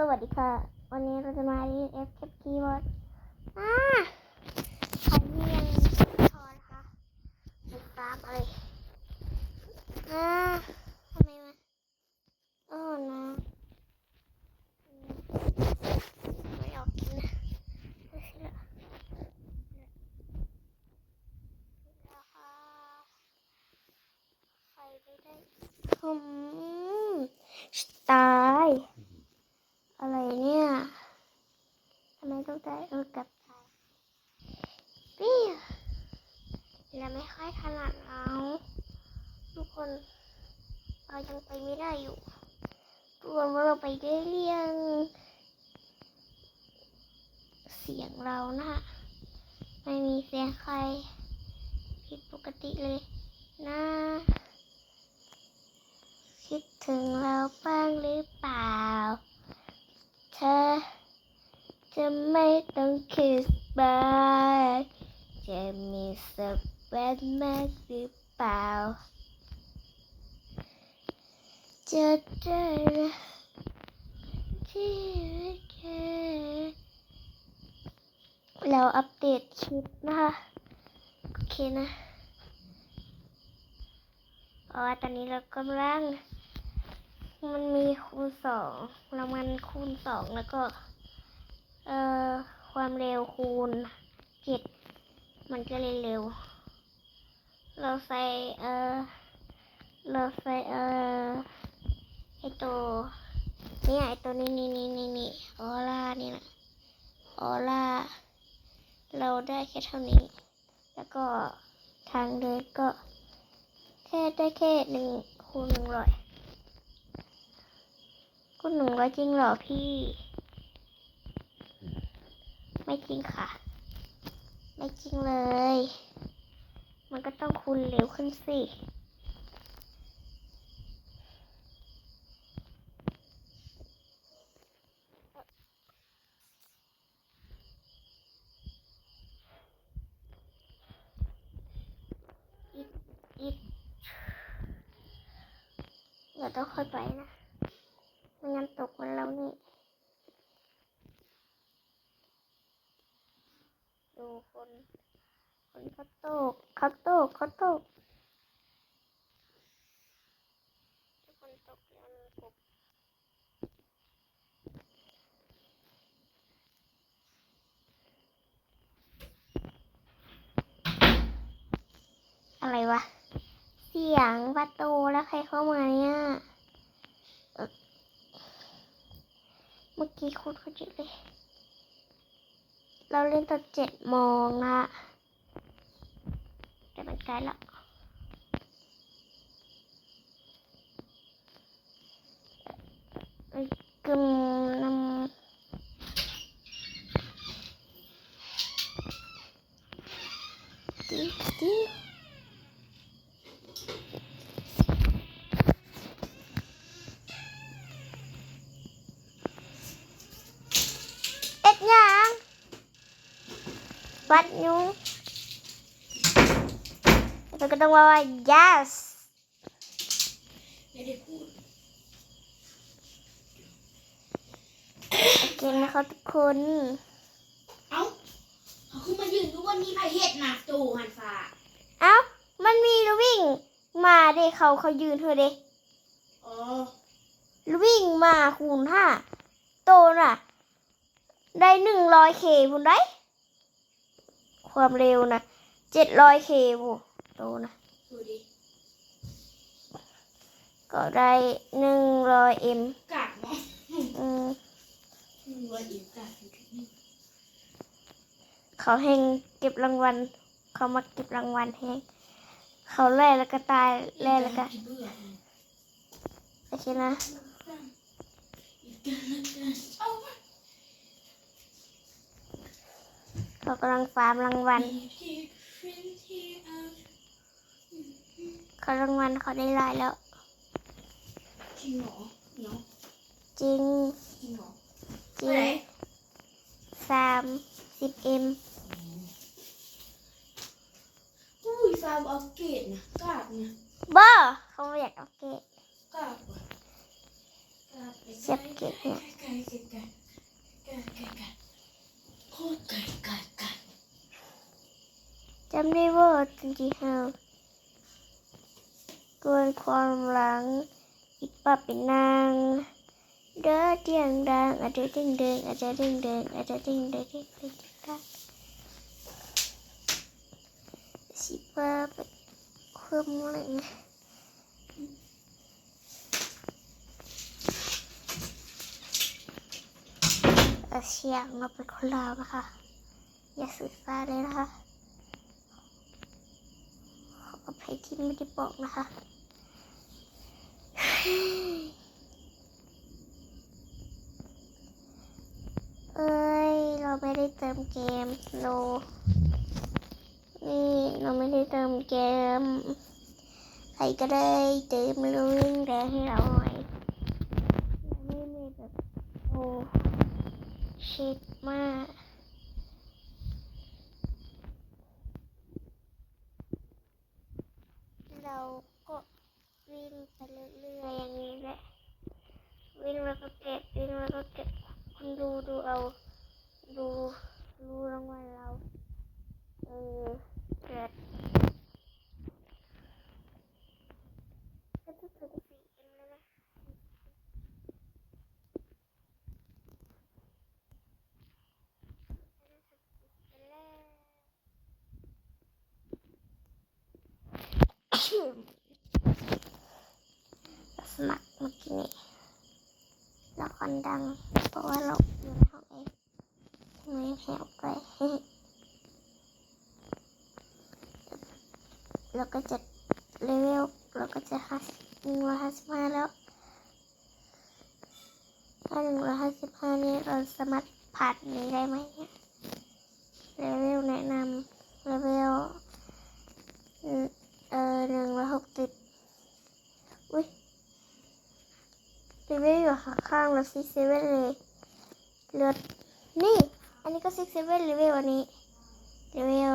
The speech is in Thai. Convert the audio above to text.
สวัสดีค่ะวันนี้เราจะมาเรียน F คีย์บอร์ดใครที่ยังชอนค่ะติดตามอะไรทำไมวะนะไม่ออกกินนะดูสิละแล้วค่ะใครไม่ได้ตายอะไรเนี่ยทำไมต้องได้กับตายพี่เราไม่ค่อยถนัดแล้วทุกคนเรายังไปไม่ได้อยู่ทุกคนว่าเราไปได้เรียงเสียงเรานะไม่มีเสียงใครผิดปกติเลยนะคิดถึงเราบ้างหรือเปล่าเธอจะไม่ต้องคิดบ้างจะมีสักวันมากหรือเปล่าจะได้ที่แค่เราอัปเดตคลิปนะคะโอเคนะเพราะว่าตอนนี้เรากำลังมันมีคูณ2แล้วมันคูณ2แล้วก็ความเร็วคูณ7มันก็เลยเร็วเราใส่ไอตัวเนี่ยไอตัวนี่ออร่านี่นะออร่าเราได้แค่เท่านี้แล้วก็ทางเดินก็ได้แค่1 คูณ 100คูณ100จริงเหรอพี่ไม่จริงค่ะไม่จริงเลยมันก็ต้องคูณเร็วขึ้นสิอีกเดี๋ยวต้องค่อยไปนะไม่งั้นตกมันแล้วนี่ดูคนเขาตกทุกคนตกแล้วตกอะไรวะเสียงประตูแล้วใครเข้ามาเนี่ยเมื่อกี้คุณเขาจุดเลยเราเล่นตอน7 โมงนะแต่มันใกล้แล้วกึมน้ำดิเอ็ดยังวัดยุงเราก็ต้องว่า yes ไม่ได้พูดโอเคนะคะทุกคน เขาขึ้นมายืนทุกวันนี้ไผเฮ็ดหนักตูหันฟ้ามันมีลูวิ่งมาเด็เขายืนเธอเด็ลูวิ่งมาคูณ5โตน่ะได้100K พุ่นได้ความเร็วนะ700K พุ่นโตนะดูดิก็ได้100M กากเนาะ100 M กากเขาแห่งเก็บรางวัลเขามาเก็บรางวัลแห่งเขาแล่แล้วก็ตายแล่แล้วก็โอเคนะเขากำลังฟาร์มรางวัลเขารางวัลเขาได้หลายแล้วจริงเหรอเนาะจริงเหรอจริง30M อุ้ยฟาร์มอัปเกรดนะกากนะบ้าเขาไม่อยากอัปเกรดกากว่ะกากไปเสียบเกรดเนี่ย โคตรไก่ จำได้ว่าจริงๆแล้วกวนความหลังอีกป้าเป็นนางเด้อเตียงดังอาจจะดึงดึงอาจจะดึงดึงอาจจะดึงดึงดึงดึงดึงสิป้าเป็นความหลังเสียงเราเป็นคนลาวนะคะอย่าสื่อสารเลยนะคะขออภัยที่ไม่ได้บอกนะคะเอ้ยเราไม่ได้เติมเกมโลนี่เราไม่ได้เติมเกมใครก็ได้เติมลูวิ่งแดงให้เราหน่อยไม่มีแบบโอ้ชิดมากเราก็วิ่งไปเรื่อยๆอย่างนี้แหละวิ่งแล้วก็เก็บวิ่งแล้วก็เก็บคุณดูเอาดูรางวัลเราเกิดก็จะถึง4Mแล้วนะสมัครเมื่อกี้นี้ละครดังเพราะว่าเราอยู่ในห้องเองไม่แหวไปเราก็จะเลเวลเราก็จะ155แล้วถ้า155นี้เราสามารถผ่านนี้ได้ไหมเนี่ยเลเวลแนะนำเลเวล160อุ้ยเลเวลอยู่ข้างเรา67เลยเลือดนี่อันนี้ก็67เลเวลอันนี้เลเวล